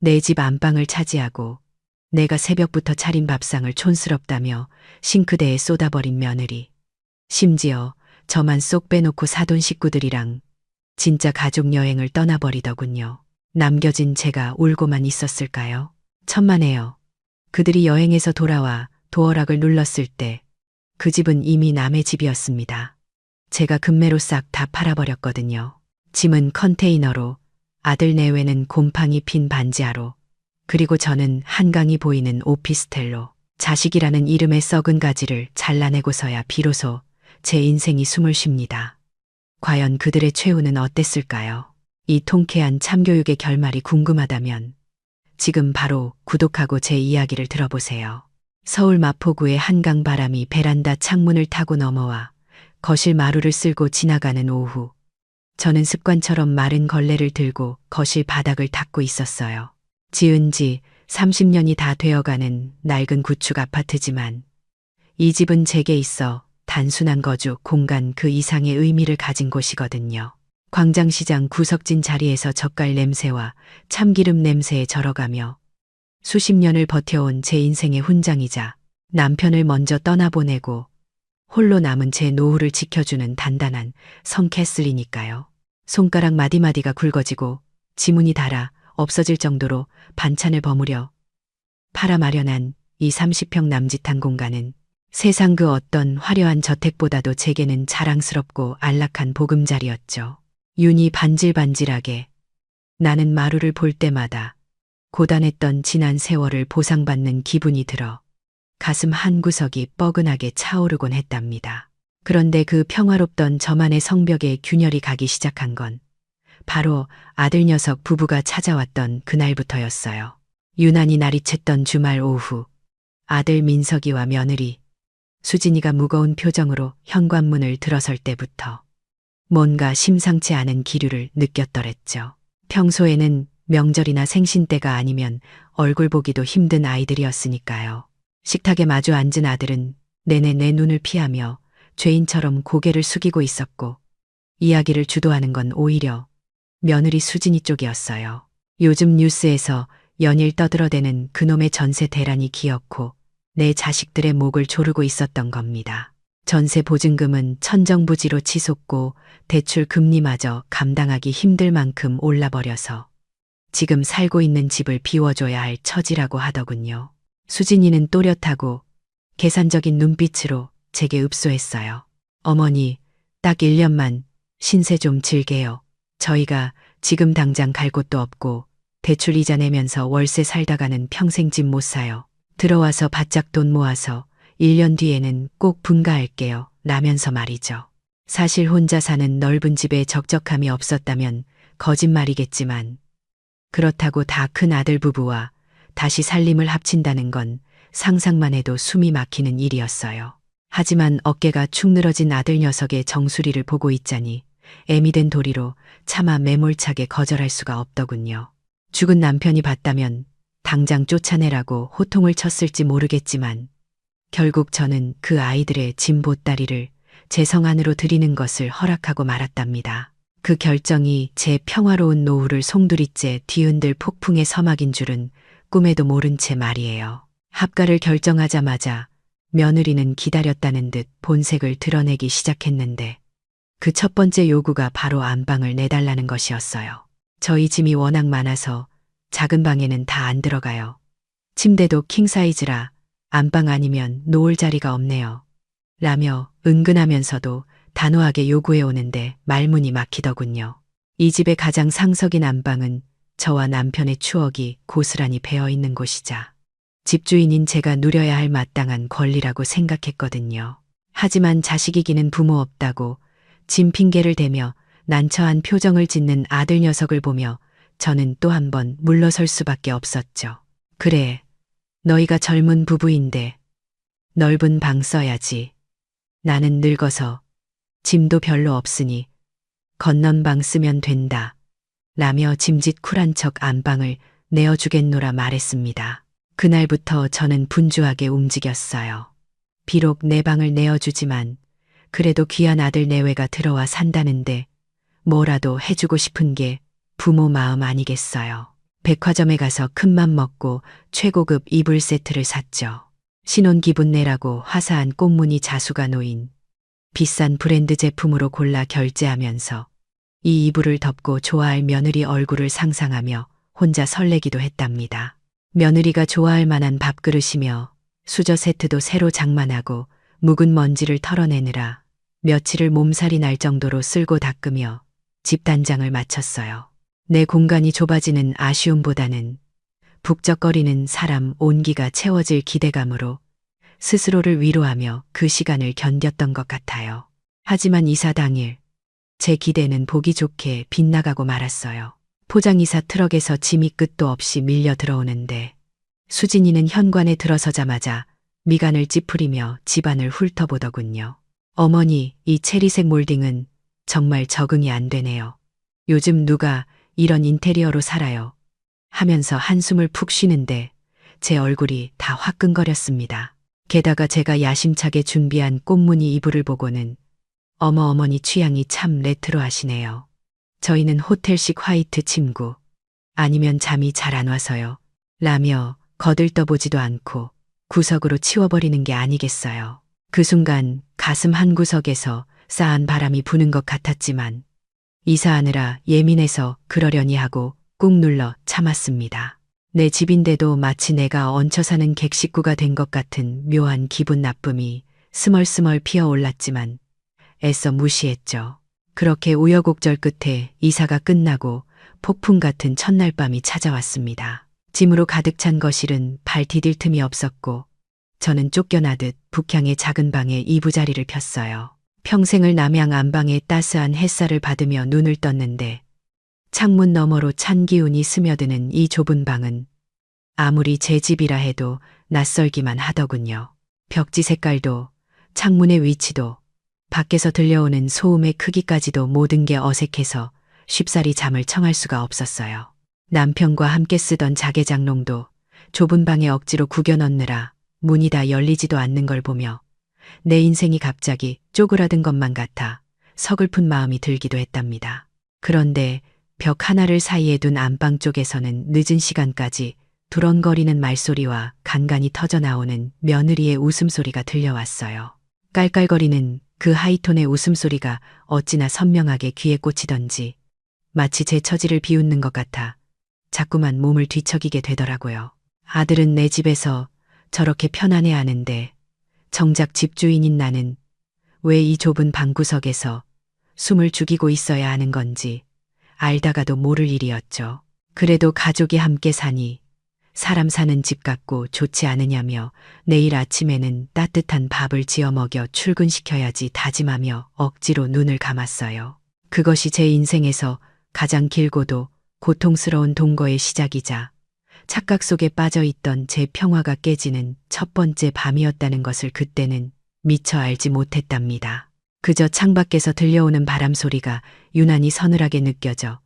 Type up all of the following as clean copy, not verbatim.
내 집 안방을 차지하고 내가 새벽부터 차린 밥상을 촌스럽다며 싱크대에 쏟아버린 며느리. 심지어 저만 쏙 빼놓고 사돈 식구들이랑 진짜 가족 여행을 떠나버리더군요. 남겨진 제가 울고만 있었을까요? 천만에요. 그들이 여행에서 돌아와 도어락을 눌렀을 때 그 집은 이미 남의 집이었습니다. 제가 금매로 싹 다 팔아버렸거든요. 짐은 컨테이너로, 아들 내외는 곰팡이 핀 반지하로, 그리고 저는 한강이 보이는 오피스텔로 자식이라는 이름의 썩은 가지를 잘라내고서야 비로소 제 인생이 숨을 쉽니다. 과연 그들의 최후는 어땠을까요? 이 통쾌한 참교육의 결말이 궁금하다면 지금 바로 구독하고 제 이야기를 들어보세요. 서울 마포구의 한강 바람이 베란다 창문을 타고 넘어와 거실 마루를 쓸고 지나가는 오후. 저는 습관처럼 마른 걸레를 들고 거실 바닥을 닦고 있었어요. 지은 지 30년이 다 되어가는 낡은 구축 아파트지만 이 집은 제게 있어 단순한 거주 공간 그 이상의 의미를 가진 곳이거든요. 광장시장 구석진 자리에서 젓갈 냄새와 참기름 냄새에 절어가며 수십 년을 버텨온 제 인생의 훈장이자 남편을 먼저 떠나보내고 홀로 남은 제 노후를 지켜주는 단단한 성캐슬이니까요. 손가락 마디마디가 굵어지고 지문이 닳아 없어질 정도로 반찬을 버무려 팔아 마련한 이 30평 남짓한 공간은 세상 그 어떤 화려한 저택보다도 제게는 자랑스럽고 안락한 보금자리였죠. 윤이 반질반질하게 나는 마루를 볼 때마다 고단했던 지난 세월을 보상받는 기분이 들어 가슴 한구석이 뻐근하게 차오르곤 했답니다. 그런데 그 평화롭던 저만의 성벽에 균열이 가기 시작한 건 바로 아들 녀석 부부가 찾아왔던 그날부터였어요. 유난히 날이 챘던 주말 오후, 아들 민석이와 며느리 수진이가 무거운 표정으로 현관문을 들어설 때부터 뭔가 심상치 않은 기류를 느꼈더랬죠. 평소에는 명절이나 생신 때가 아니면 얼굴 보기도 힘든 아이들이었으니까요. 식탁에 마주 앉은 아들은 내내 내 눈을 피하며 죄인처럼 고개를 숙이고 있었고 이야기를 주도하는 건 오히려 며느리 수진이 쪽이었어요. 요즘 뉴스에서 연일 떠들어대는 그놈의 전세 대란이 기어코 내 자식들의 목을 조르고 있었던 겁니다. 전세 보증금은 천정부지로 치솟고 대출 금리마저 감당하기 힘들 만큼 올라버려서 지금 살고 있는 집을 비워줘야 할 처지라고 하더군요. 수진이는 또렷하고 계산적인 눈빛으로 제게 읍소했어요. 어머니, 딱 1년만 신세 좀 질게요. 저희가 지금 당장 갈 곳도 없고 대출 이자 내면서 월세 살다가는 평생 집 못 사요. 들어와서 바짝 돈 모아서 1년 뒤에는 꼭 분가할게요. 라면서 말이죠. 사실 혼자 사는 넓은 집에 적적함이 없었다면 거짓말이겠지만 그렇다고 다 큰 아들 부부와 다시 살림을 합친다는 건 상상만 해도 숨이 막히는 일이었어요. 하지만 어깨가 축 늘어진 아들 녀석의 정수리를 보고 있자니 애미 된 도리로 차마 매몰차게 거절할 수가 없더군요. 죽은 남편이 봤다면 당장 쫓아내라고 호통을 쳤을지 모르겠지만 결국 저는 그 아이들의 짐 보따리를 제 성 안으로 들이는 것을 허락하고 말았답니다. 그 결정이 제 평화로운 노후를 송두리째 뒤흔들 폭풍의 서막인 줄은 꿈에도 모른 채 말이에요. 합가를 결정하자마자 며느리는 기다렸다는 듯 본색을 드러내기 시작했는데 그 첫 번째 요구가 바로 안방을 내달라는 것이었어요. 저희 짐이 워낙 많아서 작은 방에는 다 안 들어가요. 침대도 킹사이즈라 안방 아니면 놓을 자리가 없네요. 라며 은근하면서도 단호하게 요구해 오는데 말문이 막히더군요. 이 집의 가장 상석인 안방은 저와 남편의 추억이 고스란히 배어 있는 곳이자 집주인인 제가 누려야 할 마땅한 권리라고 생각했거든요. 하지만 자식이기는 부모 없다고 짐 핑계를 대며 난처한 표정을 짓는 아들 녀석을 보며 저는 또 한 번 물러설 수밖에 없었죠. 그래, 너희가 젊은 부부인데 넓은 방 써야지. 나는 늙어서 짐도 별로 없으니 건넌방 쓰면 된다. 라며 짐짓 쿨한 척 안방을 내어주겠노라 말했습니다. 그날부터 저는 분주하게 움직였어요. 비록 내 방을 내어주지만 그래도 귀한 아들 내외가 들어와 산다는데 뭐라도 해주고 싶은 게 부모 마음 아니겠어요. 백화점에 가서 큰맘 먹고 최고급 이불 세트를 샀죠. 신혼 기분 내라고 화사한 꽃무늬 자수가 놓인 비싼 브랜드 제품으로 골라 결제하면서 이 이불을 덮고 좋아할 며느리 얼굴을 상상하며 혼자 설레기도 했답니다. 며느리가 좋아할 만한 밥그릇이며 수저 세트도 새로 장만하고 묵은 먼지를 털어내느라 며칠을 몸살이 날 정도로 쓸고 닦으며 집 단장을 마쳤어요. 내 공간이 좁아지는 아쉬움보다는 북적거리는 사람 온기가 채워질 기대감으로 스스로를 위로하며 그 시간을 견뎠던 것 같아요. 하지만 이사 당일 제 기대는 보기 좋게 빗나가고 말았어요. 포장이사 트럭에서 짐이 끝도 없이 밀려 들어오는데 수진이는 현관에 들어서자마자 미간을 찌푸리며 집안을 훑어보더군요. 어머니, 이 체리색 몰딩은 정말 적응이 안 되네요. 요즘 누가 이런 인테리어로 살아요. 하면서 한숨을 푹 쉬는데 제 얼굴이 다 화끈거렸습니다. 게다가 제가 야심차게 준비한 꽃무늬 이불을 보고는 어머니 취향이 참 레트로하시네요. 저희는 호텔식 화이트 침구 아니면 잠이 잘 안 와서요. 라며 거들떠보지도 않고 구석으로 치워버리는 게 아니겠어요. 그 순간 가슴 한구석에서 싸한 바람이 부는 것 같았지만 이사하느라 예민해서 그러려니 하고 꾹 눌러 참았습니다. 내 집인데도 마치 내가 얹혀 사는 객식구가 된 것 같은 묘한 기분 나쁨이 스멀스멀 피어올랐지만 애써 무시했죠. 그렇게 우여곡절 끝에 이사가 끝나고 폭풍 같은 첫날 밤이 찾아왔습니다. 짐으로 가득 찬 거실은 발 디딜 틈이 없었고 저는 쫓겨나듯 북향의 작은 방에 이부자리를 폈어요. 평생을 남양 안방의 따스한 햇살을 받으며 눈을 떴는데 창문 너머로 찬 기운이 스며드는 이 좁은 방은 아무리 제 집이라 해도 낯설기만 하더군요. 벽지 색깔도 창문의 위치도 밖에서 들려오는 소음의 크기까지도 모든 게 어색해서 쉽사리 잠을 청할 수가 없었어요. 남편과 함께 쓰던 자개장롱도 좁은 방에 억지로 구겨 넣느라 문이 다 열리지도 않는 걸 보며 내 인생이 갑자기 쪼그라든 것만 같아 서글픈 마음이 들기도 했답니다. 그런데 벽 하나를 사이에 둔 안방 쪽에서는 늦은 시간까지 두런거리는 말소리와 간간이 터져나오는 며느리의 웃음소리가 들려왔어요. 깔깔거리는 그 하이톤의 웃음소리가 어찌나 선명하게 귀에 꽂히던지 마치 제 처지를 비웃는 것 같아 자꾸만 몸을 뒤척이게 되더라고요. 아들은 내 집에서 저렇게 편안해하는데 정작 집주인인 나는 왜 이 좁은 방구석에서 숨을 죽이고 있어야 하는 건지 알다가도 모를 일이었죠. 그래도 가족이 함께 사니 사람 사는 집 같고 좋지 않으냐며 내일 아침에는 따뜻한 밥을 지어 먹여 출근시켜야지 다짐하며 억지로 눈을 감았어요. 그것이 제 인생에서 가장 길고도 고통스러운 동거의 시작이자 착각 속에 빠져있던 제 평화가 깨지는 첫 번째 밤이었다는 것을 그때는 미처 알지 못했답니다. 그저 창밖에서 들려오는 바람 소리가 유난히 서늘하게 느껴져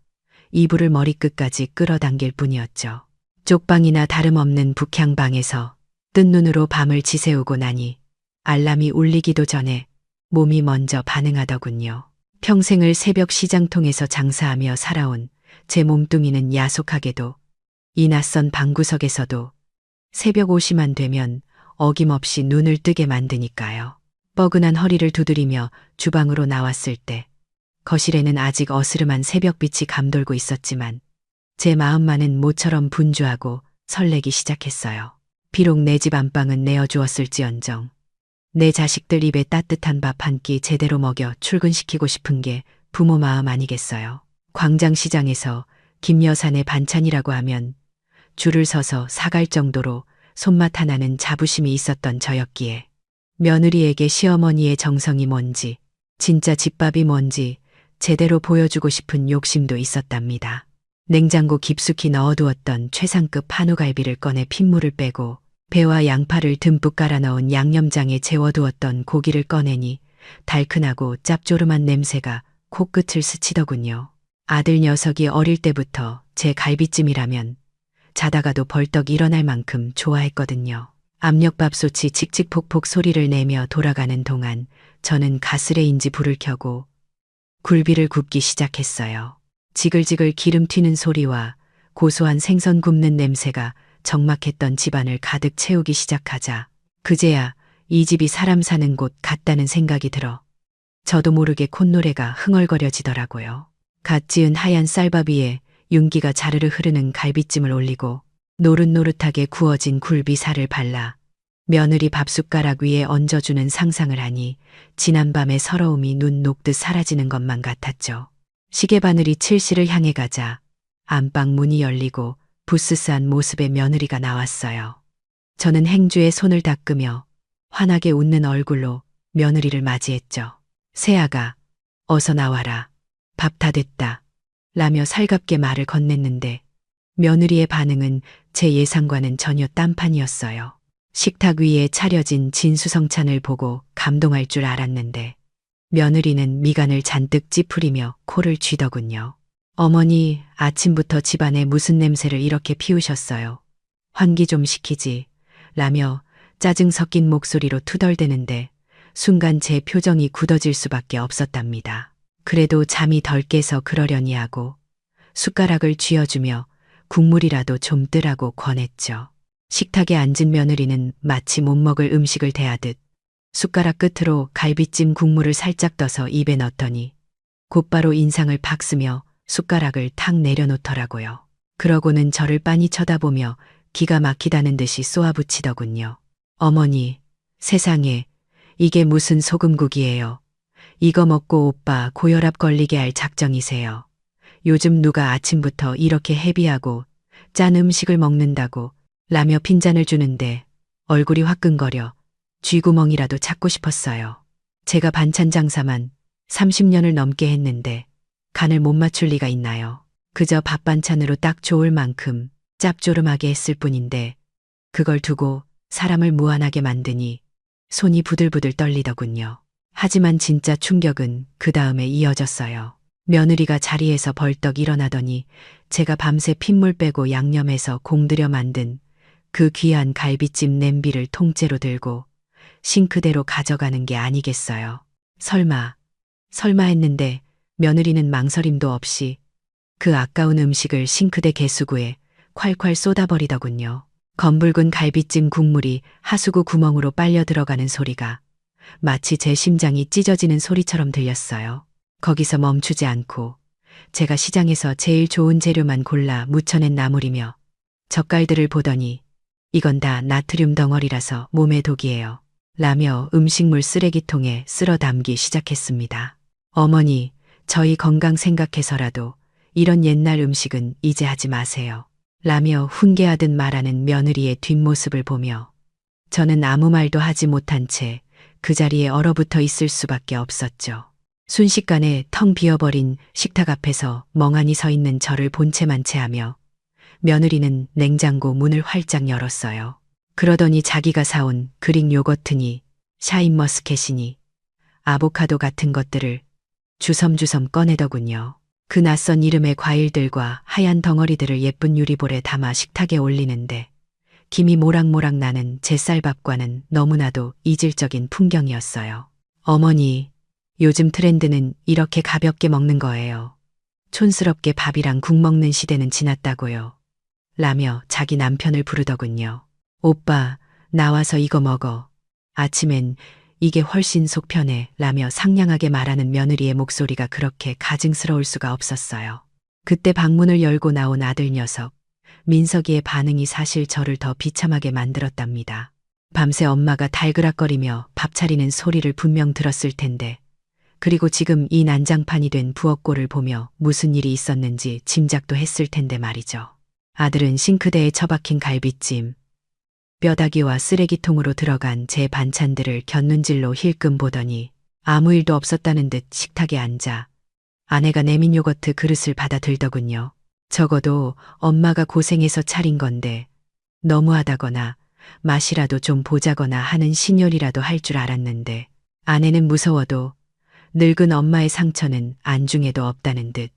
이불을 머리끝까지 끌어당길 뿐이었죠. 쪽방이나 다름없는 북향방에서 뜬 눈으로 밤을 지새우고 나니 알람이 울리기도 전에 몸이 먼저 반응하더군요. 평생을 새벽 시장통에서 장사하며 살아온 제 몸뚱이는 야속하게도 이 낯선 방구석에서도 새벽 5시만 되면 어김없이 눈을 뜨게 만드니까요. 뻐근한 허리를 두드리며 주방으로 나왔을 때 거실에는 아직 어스름한 새벽빛이 감돌고 있었지만 제 마음만은 모처럼 분주하고 설레기 시작했어요. 비록 내 집 안방은 내어주었을지언정 내 자식들 입에 따뜻한 밥 한 끼 제대로 먹여 출근시키고 싶은 게 부모 마음 아니겠어요. 광장시장에서 김여산의 반찬이라고 하면 줄을 서서 사갈 정도로 손맛 하나는 자부심이 있었던 저였기에 며느리에게 시어머니의 정성이 뭔지 진짜 집밥이 뭔지 제대로 보여주고 싶은 욕심도 있었답니다. 냉장고 깊숙이 넣어두었던 최상급 한우갈비를 꺼내 핏물을 빼고 배와 양파를 듬뿍 깔아 넣은 양념장에 재워두었던 고기를 꺼내니 달큰하고 짭조름한 냄새가 코끝을 스치더군요. 아들 녀석이 어릴 때부터 제 갈비찜이라면 자다가도 벌떡 일어날 만큼 좋아했거든요. 압력밥솥이 칙칙폭폭 소리를 내며 돌아가는 동안 저는 가스레인지 불을 켜고 굴비를 굽기 시작했어요. 지글지글 기름 튀는 소리와 고소한 생선 굽는 냄새가 적막했던 집안을 가득 채우기 시작하자 그제야 이 집이 사람 사는 곳 같다는 생각이 들어 저도 모르게 콧노래가 흥얼거려지더라고요. 갓 지은 하얀 쌀밥 위에 윤기가 자르르 흐르는 갈비찜을 올리고 노릇노릇하게 구워진 굴비살을 발라 며느리 밥숟가락 위에 얹어주는 상상을 하니 지난밤의 서러움이 눈 녹듯 사라지는 것만 같았죠. 시계바늘이 7시를 향해 가자 안방 문이 열리고 부스스한 모습의 며느리가 나왔어요. 저는 행주에 손을 닦으며 환하게 웃는 얼굴로 며느리를 맞이했죠. 새아가 어서 나와라. 밥 다 됐다. 라며 살갑게 말을 건넸는데 며느리의 반응은 제 예상과는 전혀 딴판이었어요. 식탁 위에 차려진 진수성찬을 보고 감동할 줄 알았는데 며느리는 미간을 잔뜩 찌푸리며 코를 쥐더군요. 어머니, 아침부터 집안에 무슨 냄새를 이렇게 피우셨어요. 환기 좀 시키지. 라며 짜증 섞인 목소리로 투덜대는데 순간 제 표정이 굳어질 수밖에 없었답니다. 그래도 잠이 덜 깨서 그러려니 하고 숟가락을 쥐어주며 국물이라도 좀 뜨라고 권했죠. 식탁에 앉은 며느리는 마치 못 먹을 음식을 대하듯 숟가락 끝으로 갈비찜 국물을 살짝 떠서 입에 넣더니 곧바로 인상을 팍 쓰며 숟가락을 탁 내려놓더라고요. 그러고는 저를 빤히 쳐다보며 기가 막히다는 듯이 쏘아붙이더군요. 어머니, 세상에 이게 무슨 소금국이에요. 이거 먹고 오빠 고혈압 걸리게 할 작정이세요. 요즘 누가 아침부터 이렇게 헤비하고 짠 음식을 먹는다고 라며 핀잔을 주는데 얼굴이 화끈거려 쥐구멍이라도 찾고 싶었어요. 제가 반찬 장사만 30년을 넘게 했는데 간을 못 맞출 리가 있나요? 그저 밥 반찬으로 딱 좋을 만큼 짭조름하게 했을 뿐인데 그걸 두고 사람을 무안하게 만드니 손이 부들부들 떨리더군요. 하지만 진짜 충격은 그 다음에 이어졌어요. 며느리가 자리에서 벌떡 일어나더니 제가 밤새 핏물 빼고 양념해서 공들여 만든 그 귀한 갈비찜 냄비를 통째로 들고 싱크대로 가져가는 게 아니겠어요. 설마 했는데 며느리는 망설임도 없이 그 아까운 음식을 싱크대 개수구에 콸콸 쏟아버리더군요. 검붉은 갈비찜 국물이 하수구 구멍으로 빨려 들어가는 소리가 마치 제 심장이 찢어지는 소리처럼 들렸어요. 거기서 멈추지 않고 제가 시장에서 제일 좋은 재료만 골라 묻혀낸 나물이며 젓갈들을 보더니 이건 다 나트륨 덩어리라서 몸에 독이에요. 라며 음식물 쓰레기통에 쓸어 담기 시작했습니다. 어머니, 저희 건강 생각해서라도 이런 옛날 음식은 이제 하지 마세요. 라며 훈계하듯 말하는 며느리의 뒷모습을 보며 저는 아무 말도 하지 못한 채 그 자리에 얼어붙어 있을 수밖에 없었죠. 순식간에 텅 비어버린 식탁 앞에서 멍하니 서 있는 저를 본체만체하며 며느리는 냉장고 문을 활짝 열었어요. 그러더니 자기가 사온 그릭 요거트니 샤인머스켓이니 아보카도 같은 것들을 주섬주섬 꺼내더군요. 그 낯선 이름의 과일들과 하얀 덩어리들을 예쁜 유리볼에 담아 식탁에 올리는데 김이 모락모락 나는 제 쌀밥과는 너무나도 이질적인 풍경이었어요. 어머니, 요즘 트렌드는 이렇게 가볍게 먹는 거예요. 촌스럽게 밥이랑 국 먹는 시대는 지났다고요. 라며 자기 남편을 부르더군요. 오빠, 나와서 이거 먹어. 아침엔 이게 훨씬 속 편해. 라며 상냥하게 말하는 며느리의 목소리가 그렇게 가증스러울 수가 없었어요. 그때 방문을 열고 나온 아들 녀석. 민석이의 반응이 사실 저를 더 비참하게 만들었답니다. 밤새 엄마가 달그락거리며 밥 차리는 소리를 분명 들었을 텐데 그리고 지금 이 난장판이 된 부엌골을 보며 무슨 일이 있었는지 짐작도 했을 텐데 말이죠. 아들은 싱크대에 처박힌 갈비찜, 뼈다귀와 쓰레기통으로 들어간 제 반찬들을 곁눈질로 힐끔 보더니 아무 일도 없었다는 듯 식탁에 앉아 아내가 내민 요거트 그릇을 받아 들더군요. 적어도 엄마가 고생해서 차린 건데 너무하다거나 맛이라도 좀 보자거나 하는 신용이라도 할 줄 알았는데 아내는 무서워도 늙은 엄마의 상처는 안중에도 없다는 듯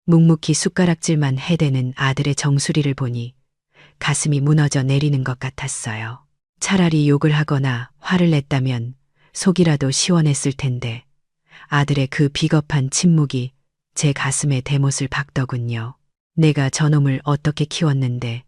묵묵히 숟가락질만 해대는 아들의 정수리를 보니 가슴이 무너져 내리는 것 같았어요. 차라리 욕을 하거나 화를 냈다면 속이라도 시원했을 텐데 아들의 그 비겁한 침묵이 제 가슴에 대못을 박더군요. 내가 저놈을 어떻게 키웠는데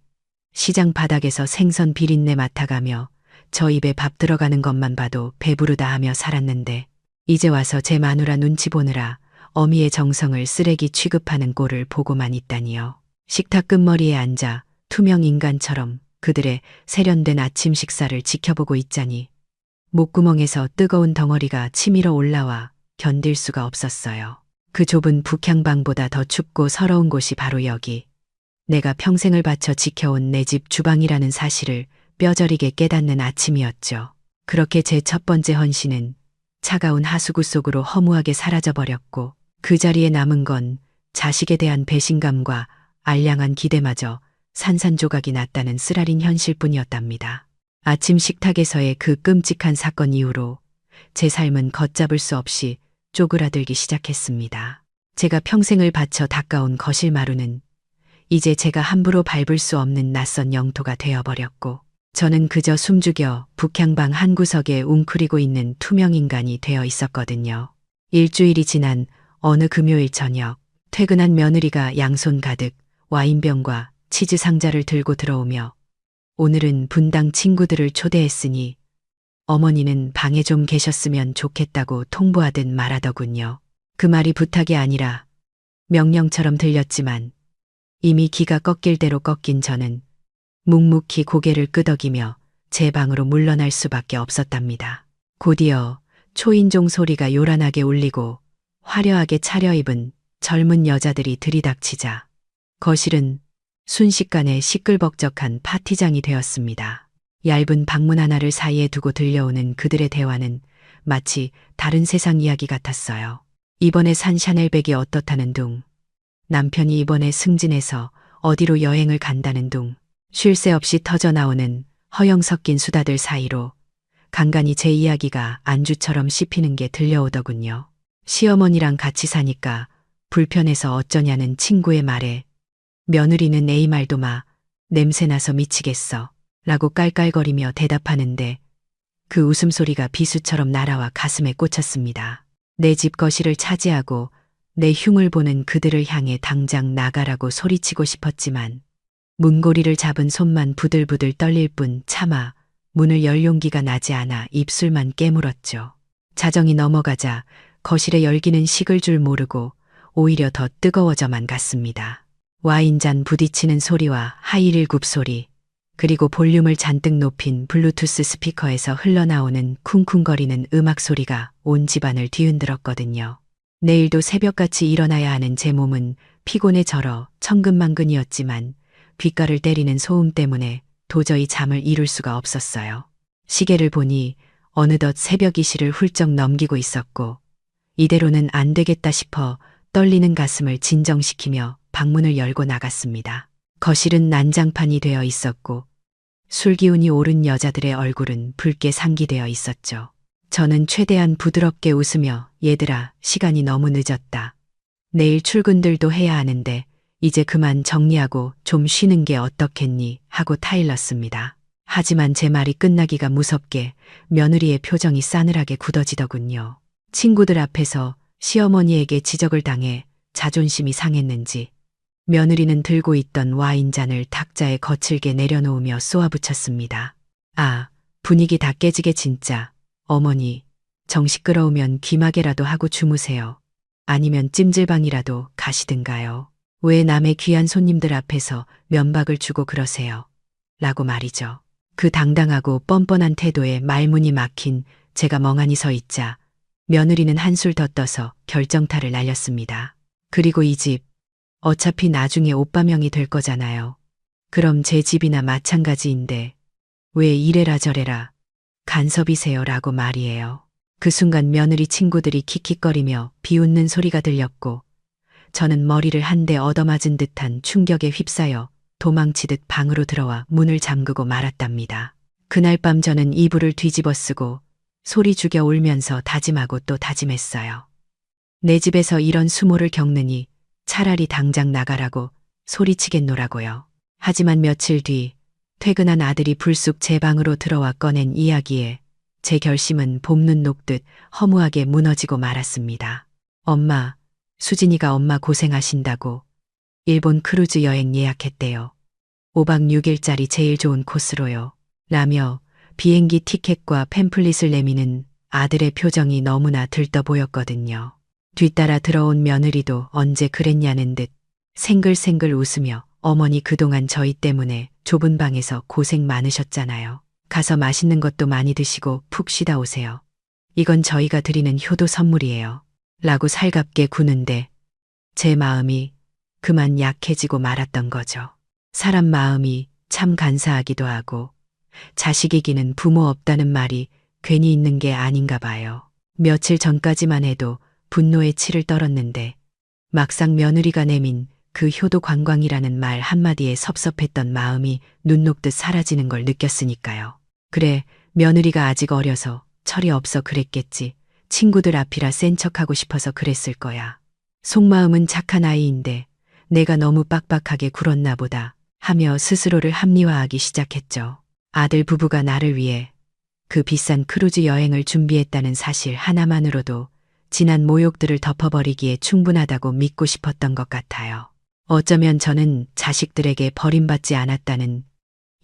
시장 바닥에서 생선 비린내 맡아가며 저 입에 밥 들어가는 것만 봐도 배부르다 하며 살았는데 이제 와서 제 마누라 눈치 보느라 어미의 정성을 쓰레기 취급하는 꼴을 보고만 있다니요. 식탁 끝머리에 앉아 투명 인간처럼 그들의 세련된 아침 식사를 지켜보고 있자니 목구멍에서 뜨거운 덩어리가 치밀어 올라와 견딜 수가 없었어요. 그 좁은 북향방보다 더 춥고 서러운 곳이 바로 여기. 내가 평생을 바쳐 지켜온 내 집 주방이라는 사실을 뼈저리게 깨닫는 아침이었죠. 그렇게 제 첫 번째 헌신은 차가운 하수구 속으로 허무하게 사라져버렸고 그 자리에 남은 건 자식에 대한 배신감과 알량한 기대마저 산산조각이 났다는 쓰라린 현실뿐이었답니다. 아침 식탁에서의 그 끔찍한 사건 이후로 제 삶은 걷잡을 수 없이 쪼그라들기 시작했습니다. 제가 평생을 바쳐 닦아온 거실 마루는 이제 제가 함부로 밟을 수 없는 낯선 영토가 되어버렸고 저는 그저 숨죽여 북향방 한 구석에 웅크리고 있는 투명 인간이 되어 있었거든요. 일주일이 지난 어느 금요일 저녁 퇴근한 며느리가 양손 가득 와인병과 치즈 상자를 들고 들어오며 오늘은 분당 친구들을 초대했으니 어머니는 방에 좀 계셨으면 좋겠다고 통보하듯 말하더군요. 그 말이 부탁이 아니라 명령처럼 들렸지만 이미 기가 꺾일 대로 꺾인 저는 묵묵히 고개를 끄덕이며 제 방으로 물러날 수밖에 없었답니다. 곧이어 초인종 소리가 요란하게 울리고 화려하게 차려입은 젊은 여자들이 들이닥치자 거실은 순식간에 시끌벅적한 파티장이 되었습니다. 얇은 방문 하나를 사이에 두고 들려오는 그들의 대화는 마치 다른 세상 이야기 같았어요. 이번에 산 샤넬백이 어떻다는 둥, 남편이 이번에 승진해서 어디로 여행을 간다는 둥, 쉴 새 없이 터져나오는 허영 섞인 수다들 사이로 간간이 제 이야기가 안주처럼 씹히는 게 들려오더군요. 시어머니랑 같이 사니까 불편해서 어쩌냐는 친구의 말에 며느리는 에이 말도 마, 냄새나서 미치겠어 라고 깔깔거리며 대답하는데 그 웃음소리가 비수처럼 날아와 가슴에 꽂혔습니다. 내 집 거실을 차지하고 내 흉을 보는 그들을 향해 당장 나가라고 소리치고 싶었지만 문고리를 잡은 손만 부들부들 떨릴 뿐 차마 문을 열 용기가 나지 않아 입술만 깨물었죠. 자정이 넘어가자 거실의 열기는 식을 줄 모르고 오히려 더 뜨거워져만 갔습니다. 와인잔 부딪히는 소리와 하이힐 굽소리, 그리고 볼륨을 잔뜩 높인 블루투스 스피커에서 흘러나오는 쿵쿵거리는 음악 소리가 온 집안을 뒤흔들었거든요. 내일도 새벽같이 일어나야 하는 제 몸은 피곤에 절어 천근만근이었지만 귓가를 때리는 소음 때문에 도저히 잠을 이룰 수가 없었어요. 시계를 보니 어느덧 새벽 2시를 훌쩍 넘기고 있었고 이대로는 안 되겠다 싶어 떨리는 가슴을 진정시키며 방문을 열고 나갔습니다. 거실은 난장판이 되어 있었고 술기운이 오른 여자들의 얼굴은 붉게 상기되어 있었죠. 저는 최대한 부드럽게 웃으며 얘들아, 시간이 너무 늦었다. 내일 출근들도 해야 하는데 이제 그만 정리하고 좀 쉬는 게 어떻겠니 하고 타일렀습니다. 하지만 제 말이 끝나기가 무섭게 며느리의 표정이 싸늘하게 굳어지더군요. 친구들 앞에서 시어머니에게 지적을 당해 자존심이 상했는지 며느리는 들고 있던 와인잔을 탁자에 거칠게 내려놓으며 쏘아붙였습니다. 아, 분위기 다 깨지게 진짜. 어머니, 정 시끄러우면 귀마개라도 하고 주무세요. 아니면 찜질방이라도 가시든가요. 왜 남의 귀한 손님들 앞에서 면박을 주고 그러세요? 라고 말이죠. 그 당당하고 뻔뻔한 태도에 말문이 막힌 제가 멍하니 서 있자 며느리는 한술 더 떠서 결정타를 날렸습니다. 그리고 이 집, 어차피 나중에 오빠명이 될 거잖아요. 그럼 제 집이나 마찬가지인데 왜 이래라 저래라 간섭이세요 라고 말이에요. 그 순간 며느리 친구들이 킥킥거리며 비웃는 소리가 들렸고 저는 머리를 한 대 얻어맞은 듯한 충격에 휩싸여 도망치듯 방으로 들어와 문을 잠그고 말았답니다. 그날 밤 저는 이불을 뒤집어 쓰고 소리 죽여 울면서 다짐하고 또 다짐했어요. 내 집에서 이런 수모를 겪느니 차라리 당장 나가라고 소리치겠노라고요. 하지만 며칠 뒤 퇴근한 아들이 불쑥 제 방으로 들어와 꺼낸 이야기에 제 결심은 봄눈 녹듯 허무하게 무너지고 말았습니다. 엄마, 수진이가 엄마 고생하신다고 일본 크루즈 여행 예약했대요. 5박 6일짜리 제일 좋은 코스로요. 라며 비행기 티켓과 팸플릿을 내미는 아들의 표정이 너무나 들떠 보였거든요. 뒤따라 들어온 며느리도 언제 그랬냐는 듯 생글생글 웃으며 어머니 그동안 저희 때문에 좁은 방에서 고생 많으셨잖아요. 가서 맛있는 것도 많이 드시고 푹 쉬다 오세요. 이건 저희가 드리는 효도 선물이에요. 라고 살갑게 구는데 제 마음이 그만 약해지고 말았던 거죠. 사람 마음이 참 간사하기도 하고 자식이기는 부모 없다는 말이 괜히 있는 게 아닌가 봐요. 며칠 전까지만 해도 분노의 치를 떨었는데 막상 며느리가 내민 그 효도 관광이라는 말 한마디에 섭섭했던 마음이 눈 녹듯 사라지는 걸 느꼈으니까요. 그래, 며느리가 아직 어려서 철이 없어 그랬겠지. 친구들 앞이라 센 척하고 싶어서 그랬을 거야. 속마음은 착한 아이인데 내가 너무 빡빡하게 굴었나 보다 하며 스스로를 합리화하기 시작했죠. 아들 부부가 나를 위해 그 비싼 크루즈 여행을 준비했다는 사실 하나만으로도 지난 모욕들을 덮어버리기에 충분하다고 믿고 싶었던 것 같아요. 어쩌면 저는 자식들에게 버림받지 않았다는,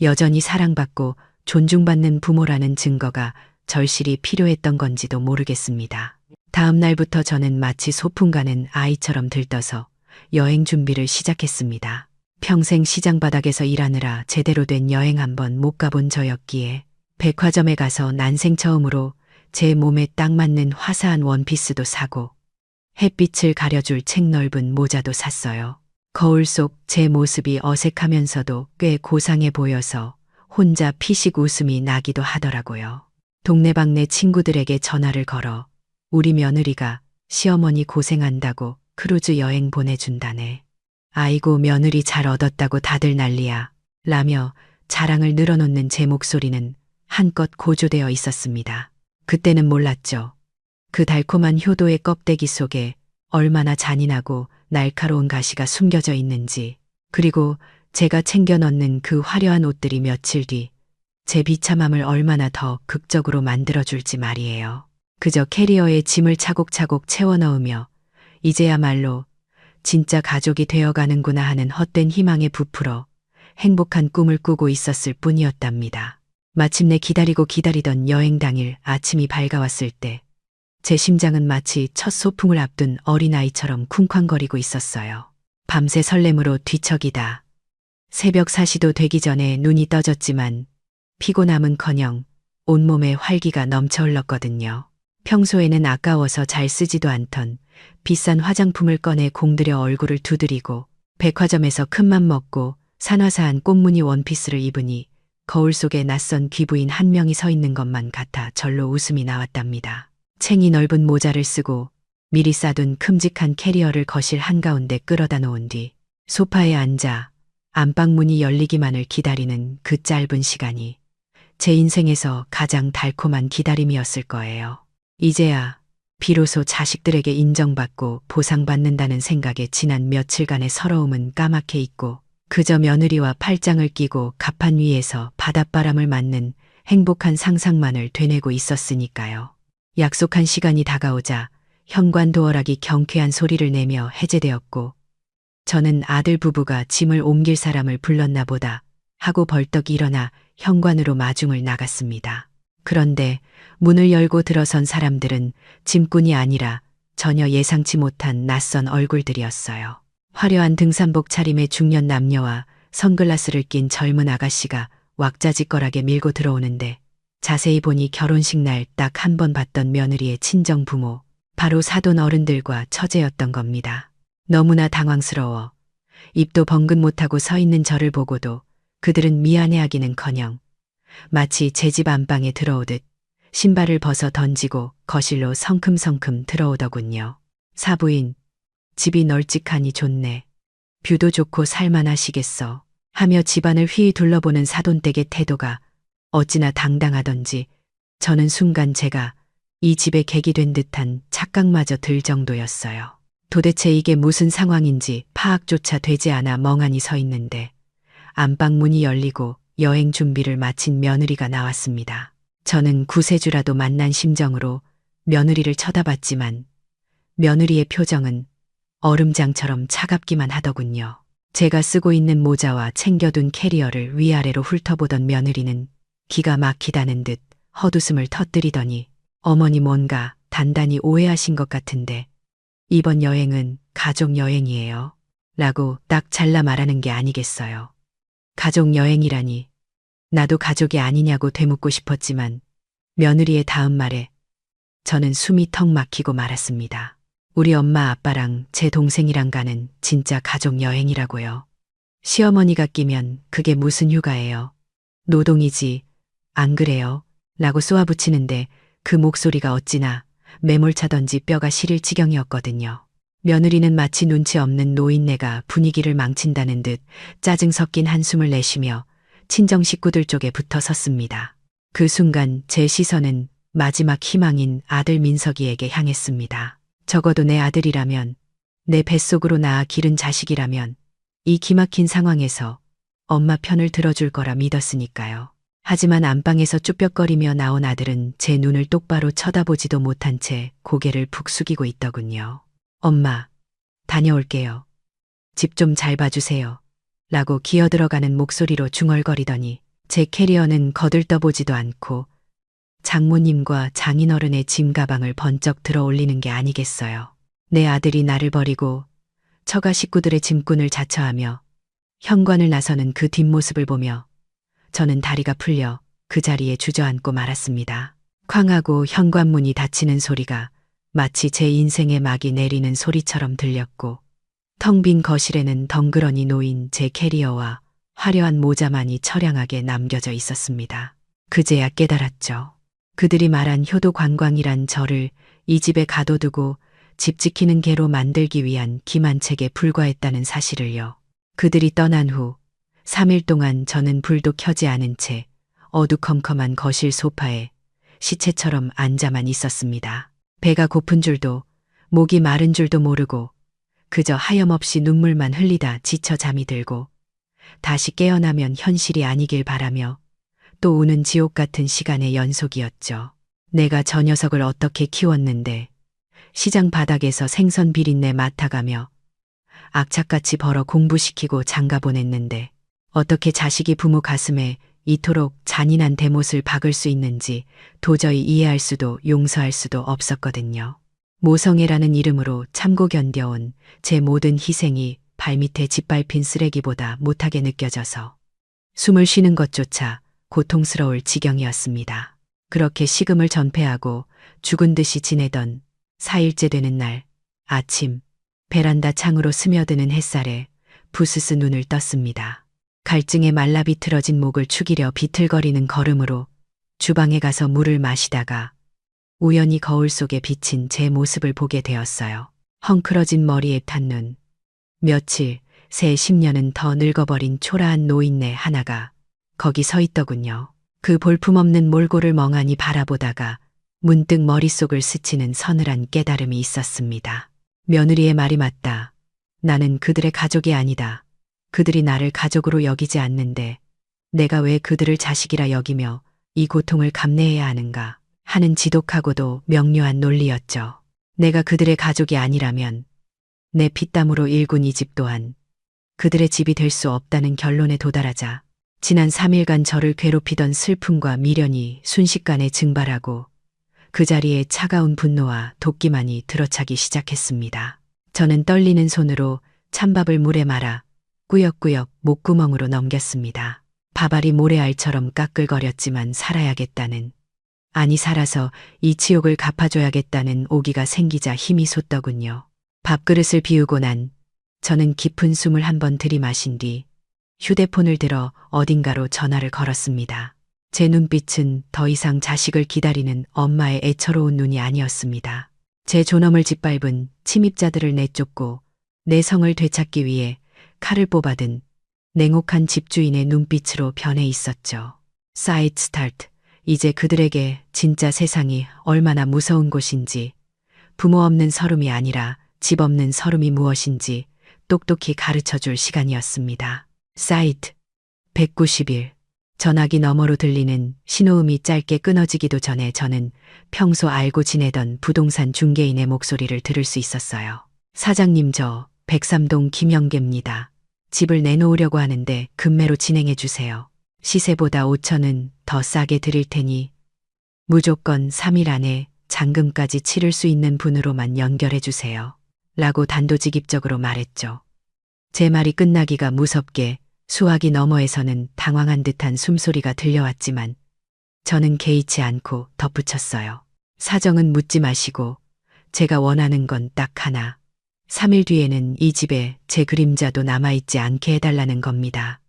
여전히 사랑받고 존중받는 부모라는 증거가 절실히 필요했던 건지도 모르겠습니다. 다음 날부터 저는 마치 소풍 가는 아이처럼 들떠서 여행 준비를 시작했습니다. 평생 시장 바닥에서 일하느라 제대로 된 여행 한번 못 가본 저였기에 백화점에 가서 난생 처음으로 제 몸에 딱 맞는 화사한 원피스도 사고 햇빛을 가려줄 책 넓은 모자도 샀어요. 거울 속 제 모습이 어색하면서도 꽤 고상해 보여서 혼자 피식 웃음이 나기도 하더라고요. 동네방네 친구들에게 전화를 걸어 우리 며느리가 시어머니 고생한다고 크루즈 여행 보내준다네. 아이고 며느리 잘 얻었다고 다들 난리야. 라며 자랑을 늘어놓는 제 목소리는 한껏 고조되어 있었습니다. 그때는 몰랐죠. 그 달콤한 효도의 껍데기 속에 얼마나 잔인하고 날카로운 가시가 숨겨져 있는지, 그리고 제가 챙겨 넣는 그 화려한 옷들이 며칠 뒤 제 비참함을 얼마나 더 극적으로 만들어줄지 말이에요. 그저 캐리어에 짐을 차곡차곡 채워 넣으며 이제야말로 진짜 가족이 되어가는구나 하는 헛된 희망에 부풀어 행복한 꿈을 꾸고 있었을 뿐이었답니다. 마침내 기다리고 기다리던 여행 당일 아침이 밝아왔을 때 제 심장은 마치 첫 소풍을 앞둔 어린아이처럼 쿵쾅거리고 있었어요. 밤새 설렘으로 뒤척이다 새벽 4시도 되기 전에 눈이 떠졌지만 피곤함은커녕 온몸에 활기가 넘쳐 흘렀거든요. 평소에는 아까워서 잘 쓰지도 않던 비싼 화장품을 꺼내 공들여 얼굴을 두드리고 백화점에서 큰맘 먹고 산화사한 꽃무늬 원피스를 입으니 거울 속에 낯선 귀부인 한 명이 서 있는 것만 같아 절로 웃음이 나왔답니다. 챙이 넓은 모자를 쓰고 미리 싸둔 큼직한 캐리어를 거실 한가운데 끌어다 놓은 뒤 소파에 앉아 안방 문이 열리기만을 기다리는 그 짧은 시간이 제 인생에서 가장 달콤한 기다림이었을 거예요. 이제야 비로소 자식들에게 인정받고 보상받는다는 생각에 지난 며칠간의 서러움은 까맣게 잊고 그저 며느리와 팔짱을 끼고 갑판 위에서 바닷바람을 맞는 행복한 상상만을 되뇌고 있었으니까요. 약속한 시간이 다가오자 현관 도어락이 경쾌한 소리를 내며 해제되었고 저는 아들 부부가 짐을 옮길 사람을 불렀나 보다 하고 벌떡 일어나 현관으로 마중을 나갔습니다. 그런데 문을 열고 들어선 사람들은 짐꾼이 아니라 전혀 예상치 못한 낯선 얼굴들이었어요. 화려한 등산복 차림의 중년 남녀와 선글라스를 낀 젊은 아가씨가 왁자지껄하게 밀고 들어오는데 자세히 보니 결혼식 날 딱 한 번 봤던 며느리의 친정 부모, 바로 사돈 어른들과 처제였던 겁니다. 너무나 당황스러워 입도 번긋 못하고 서 있는 저를 보고도 그들은 미안해하기는커녕 마치 제 집 안방에 들어오듯 신발을 벗어 던지고 거실로 성큼성큼 들어오더군요. 사부인, 집이 널찍하니 좋네. 뷰도 좋고 살만하시겠어. 하며 집안을 휘 둘러보는 사돈댁의 태도가 어찌나 당당하던지 저는 순간 제가 이 집의 객이 된 듯한 착각마저 들 정도였어요. 도대체 이게 무슨 상황인지 파악조차 되지 않아 멍하니 서 있는데 안방 문이 열리고 여행 준비를 마친 며느리가 나왔습니다. 저는 구세주라도 만난 심정으로 며느리를 쳐다봤지만 며느리의 표정은 얼음장처럼 차갑기만 하더군요. 제가 쓰고 있는 모자와 챙겨둔 캐리어를 위아래로 훑어보던 며느리는 기가 막히다는 듯 헛웃음을 터뜨리더니 어머니 뭔가 단단히 오해하신 것 같은데 이번 여행은 가족 여행이에요. 라고 딱 잘라 말하는 게 아니겠어요. 가족 여행이라니 나도 가족이 아니냐고 되묻고 싶었지만 며느리의 다음 말에 저는 숨이 턱 막히고 말았습니다. 우리 엄마 아빠랑 제 동생이랑 가는 진짜 가족 여행이라고요. 시어머니가 끼면 그게 무슨 휴가예요. 노동이지 안 그래요? 라고 쏘아붙이는데 그 목소리가 어찌나 매몰차던지 뼈가 시릴 지경이었거든요. 며느리는 마치 눈치 없는 노인네가 분위기를 망친다는 듯 짜증 섞인 한숨을 내쉬며 친정 식구들 쪽에 붙어 섰습니다. 그 순간 제 시선은 마지막 희망인 아들 민석이에게 향했습니다. 적어도 내 아들이라면, 내 뱃속으로 낳아 기른 자식이라면 이 기막힌 상황에서 엄마 편을 들어줄 거라 믿었으니까요. 하지만 안방에서 쭈뼛거리며 나온 아들은 제 눈을 똑바로 쳐다보지도 못한 채 고개를 푹 숙이고 있더군요. 엄마, 다녀올게요. 집 좀 잘 봐주세요. 라고 기어들어가는 목소리로 중얼거리더니 제 캐리어는 거들떠보지도 않고 장모님과 장인어른의 짐 가방을 번쩍 들어 올리는 게 아니겠어요. 내 아들이 나를 버리고 처가 식구들의 짐꾼을 자처하며 현관을 나서는 그 뒷모습을 보며 저는 다리가 풀려 그 자리에 주저앉고 말았습니다. 쾅하고 현관문이 닫히는 소리가 마치 제 인생의 막이 내리는 소리처럼 들렸고 텅 빈 거실에는 덩그러니 놓인 제 캐리어와 화려한 모자만이 처량하게 남겨져 있었습니다. 그제야 깨달았죠. 그들이 말한 효도 관광이란 저를 이 집에 가둬두고 집 지키는 개로 만들기 위한 기만책에 불과했다는 사실을요. 그들이 떠난 후 3일 동안 저는 불도 켜지 않은 채 어두컴컴한 거실 소파에 시체처럼 앉아만 있었습니다. 배가 고픈 줄도 목이 마른 줄도 모르고 그저 하염없이 눈물만 흘리다 지쳐 잠이 들고 다시 깨어나면 현실이 아니길 바라며 또 우는 지옥 같은 시간의 연속이었죠. 내가 저 녀석을 어떻게 키웠는데 시장 바닥에서 생선 비린내 맡아가며 악착같이 벌어 공부시키고 장가 보냈는데 어떻게 자식이 부모 가슴에 이토록 잔인한 대못을 박을 수 있는지 도저히 이해할 수도 용서할 수도 없었거든요. 모성애라는 이름으로 참고 견뎌온 제 모든 희생이 발밑에 짓밟힌 쓰레기보다 못하게 느껴져서 숨을 쉬는 것조차 고통스러울 지경이었습니다. 그렇게 식음을 전폐하고 죽은 듯이 지내던 4일째 되는 날 아침 베란다 창으로 스며드는 햇살에 부스스 눈을 떴습니다. 갈증에 말라 비틀어진 목을 축이려 비틀거리는 걸음으로 주방에 가서 물을 마시다가 우연히 거울 속에 비친 제 모습을 보게 되었어요. 헝클어진 머리에 탄 눈, 며칠, 새 10년은 더 늙어버린 초라한 노인네 하나가 거기 서 있더군요. 그 볼품없는 몰골을 멍하니 바라보다가 문득 머릿속을 스치는 서늘한 깨달음이 있었습니다. 며느리의 말이 맞다. 나는 그들의 가족이 아니다. 그들이 나를 가족으로 여기지 않는데 내가 왜 그들을 자식이라 여기며 이 고통을 감내해야 하는가 하는 지독하고도 명료한 논리였죠. 내가 그들의 가족이 아니라면 내 피땀으로 일군 이 집 또한 그들의 집이 될 수 없다는 결론에 도달하자 지난 3일간 저를 괴롭히던 슬픔과 미련이 순식간에 증발하고 그 자리에 차가운 분노와 도끼만이 들어차기 시작했습니다. 저는 떨리는 손으로 찬밥을 물에 말아 꾸역꾸역 목구멍으로 넘겼습니다. 밥알이 모래알처럼 까끌거렸지만 살아야겠다는, 아니 살아서 이 치욕을 갚아줘야겠다는 오기가 생기자 힘이 솟더군요. 밥그릇을 비우고 난 저는 깊은 숨을 한번 들이마신 뒤 휴대폰을 들어 어딘가로 전화를 걸었습니다. 제 눈빛은 더 이상 자식을 기다리는 엄마의 애처로운 눈이 아니었습니다. 제 존엄을 짓밟은 침입자들을 내쫓고 내 성을 되찾기 위해 칼을 뽑아든 냉혹한 집주인의 눈빛으로 변해 있었죠. 사이트 스타트. 이제 그들에게 진짜 세상이 얼마나 무서운 곳인지, 부모 없는 서름이 아니라 집 없는 서름이 무엇인지 똑똑히 가르쳐줄 시간이었습니다. 사이트 191. 전화기 너머로 들리는 신호음이 짧게 끊어지기도 전에 저는 평소 알고 지내던 부동산 중개인의 목소리를 들을 수 있었어요. 사장님, 저 103동 김영계입니다. 집을 내놓으려고 하는데 급매로 진행해 주세요. 시세보다 5천은 더 싸게 드릴 테니 무조건 3일 안에 잔금까지 치를 수 있는 분으로만 연결해 주세요. 라고 단도직입적으로 말했죠. 제 말이 끝나기가 무섭게 수화기 너머에서는 당황한 듯한 숨소리가 들려왔지만 저는 개의치 않고 덧붙였어요. 사정은 묻지 마시고 제가 원하는 건 딱 하나. 3일 뒤에는 이 집에 제 그림자도 남아있지 않게 해달라는 겁니다.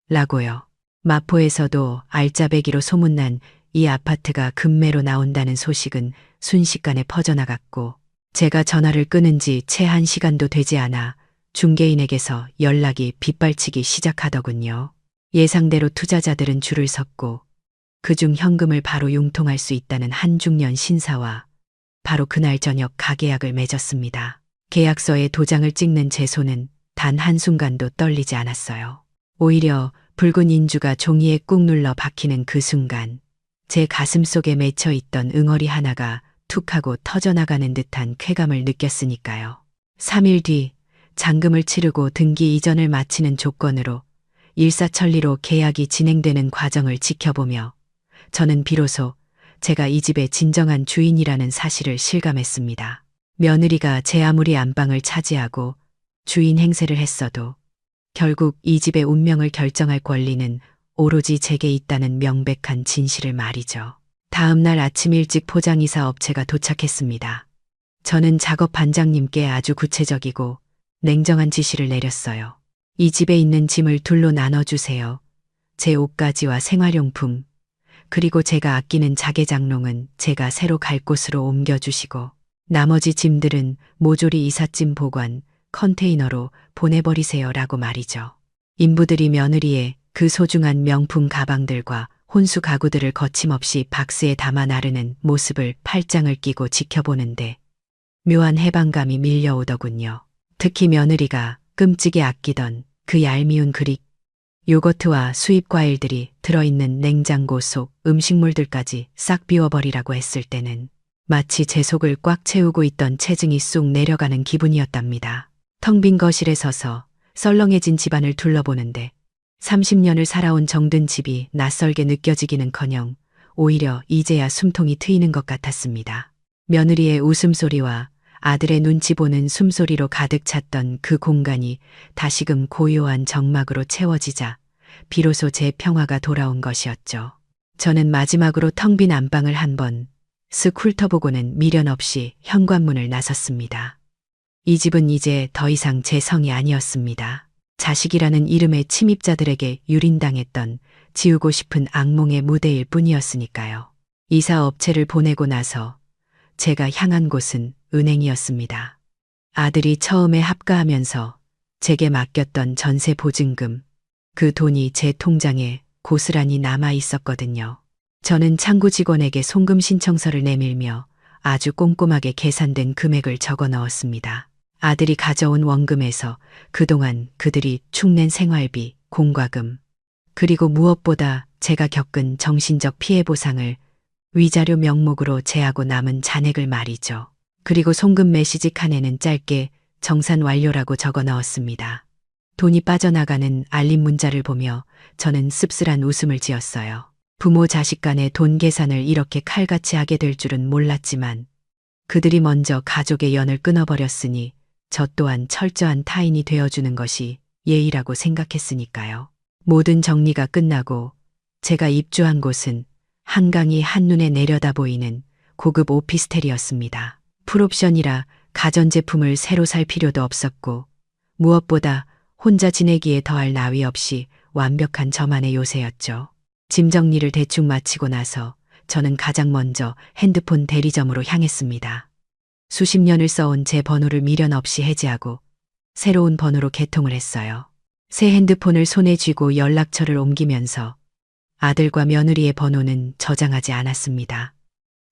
라고요. 마포에서도 알짜배기로 소문난 이 아파트가 급매로 나온다는 소식은 순식간에 퍼져나갔고 제가 전화를 끊은 지 채 1시간도 되지 않아 중개인에게서 연락이 빗발치기 시작하더군요. 예상대로 투자자들은 줄을 섰고 그중 현금을 바로 융통할 수 있다는 한중년 신사와 바로 그날 저녁 가계약을 맺었습니다. 계약서에 도장을 찍는 제 손은 단 한순간도 떨리지 않았어요. 오히려 붉은 인주가 종이에 꾹 눌러 박히는 그 순간 제 가슴 속에 맺혀 있던 응어리 하나가 툭 하고 터져나가는 듯한 쾌감을 느꼈으니까요. 3일 뒤 잔금을 치르고 등기 이전을 마치는 조건으로 일사천리로 계약이 진행되는 과정을 지켜보며 저는 비로소 제가 이 집의 진정한 주인이라는 사실을 실감했습니다. 며느리가 제 아무리 안방을 차지하고 주인 행세를 했어도 결국 이 집의 운명을 결정할 권리는 오로지 제게 있다는 명백한 진실을 말이죠. 다음 날 아침 일찍 포장이사 업체가 도착했습니다. 저는 작업 반장님께 아주 구체적이고 냉정한 지시를 내렸어요. 이 집에 있는 짐을 둘로 나눠주세요. 제 옷가지와 생활용품, 그리고 제가 아끼는 자개장롱은 제가 새로 갈 곳으로 옮겨주시고 나머지 짐들은 모조리 이삿짐 보관, 컨테이너로 보내버리세요 라고 말이죠. 인부들이 며느리의 그 소중한 명품 가방들과 혼수 가구들을 거침없이 박스에 담아 나르는 모습을 팔짱을 끼고 지켜보는데 묘한 해방감이 밀려오더군요. 특히 며느리가 끔찍이 아끼던 그 얄미운 그릭, 요거트와 수입 과일들이 들어있는 냉장고 속 음식물들까지 싹 비워버리라고 했을 때는 마치 제 속을 꽉 채우고 있던 체증이 쑥 내려가는 기분이었답니다. 텅 빈 거실에 서서 썰렁해진 집안을 둘러보는데 30년을 살아온 정든 집이 낯설게 느껴지기는커녕 오히려 이제야 숨통이 트이는 것 같았습니다. 며느리의 웃음소리와 아들의 눈치 보는 숨소리로 가득 찼던 그 공간이 다시금 고요한 정막으로 채워지자 비로소 제 평화가 돌아온 것이었죠. 저는 마지막으로 텅 빈 안방을 한번 쓱 훑어보고는 미련 없이 현관문을 나섰습니다. 이 집은 이제 더 이상 제 성이 아니었습니다. 자식이라는 이름의 침입자들에게 유린당했던 지우고 싶은 악몽의 무대일 뿐이었으니까요. 이사 업체를 보내고 나서 제가 향한 곳은 은행이었습니다. 아들이 처음에 합가하면서 제게 맡겼던 전세 보증금, 그 돈이 제 통장에 고스란히 남아 있었거든요. 저는 창구 직원에게 송금 신청서를 내밀며 아주 꼼꼼하게 계산된 금액을 적어 넣었습니다. 아들이 가져온 원금에서 그동안 그들이 축낸 생활비, 공과금, 그리고 무엇보다 제가 겪은 정신적 피해 보상을 위자료 명목으로 제하고 남은 잔액을 말이죠. 그리고 송금 메시지 칸에는 짧게 정산 완료라고 적어 넣었습니다. 돈이 빠져나가는 알림 문자를 보며 저는 씁쓸한 웃음을 지었어요. 부모 자식 간의 돈 계산을 이렇게 칼같이 하게 될 줄은 몰랐지만 그들이 먼저 가족의 연을 끊어버렸으니 저 또한 철저한 타인이 되어주는 것이 예의라고 생각했으니까요. 모든 정리가 끝나고 제가 입주한 곳은 한강이 한눈에 내려다 보이는 고급 오피스텔이었습니다. 풀옵션이라 가전제품을 새로 살 필요도 없었고 무엇보다 혼자 지내기에 더할 나위 없이 완벽한 저만의 요새였죠. 짐 정리를 대충 마치고 나서 저는 가장 먼저 핸드폰 대리점으로 향했습니다. 수십 년을 써온 제 번호를 미련 없이 해지하고 새로운 번호로 개통을 했어요. 새 핸드폰을 손에 쥐고 연락처를 옮기면서 아들과 며느리의 번호는 저장하지 않았습니다.